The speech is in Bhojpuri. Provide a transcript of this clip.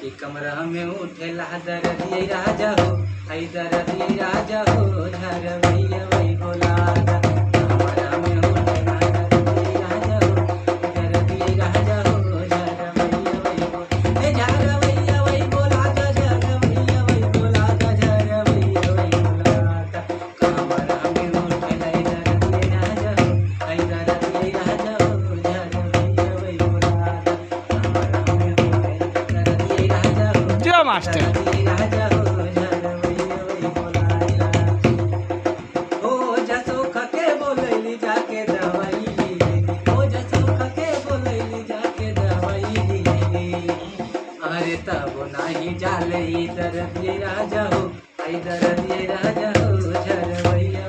कि कमरा में उठेला दरदिए राजा हो, आई दरदिए राजा हो, झरवैया वही बोलाता। कमरा में उठेला दरदिए राजा हो, दरदिए राजा हो, झरवैया वही झरवैया वही बोलाता, झरवैया वही बोलाता, झरवैया वही बोलाता। कमरा में उठेला दरदिए राजा हो, आई दरदिए राजा हो, झरवैया वही बोलाता। कमरा में उठेला दरदिए राजा हो, जो मास्टर राजा हो, झरवैया वही बोलाता। ओ जसो खके बोलैली जाके दवाई ली, ओ जसो खके बोलैली जाके दवाई ली। अरे तब नाही जाले दरदिए राजा हो, आई दरदिए राजा हो, झरवैया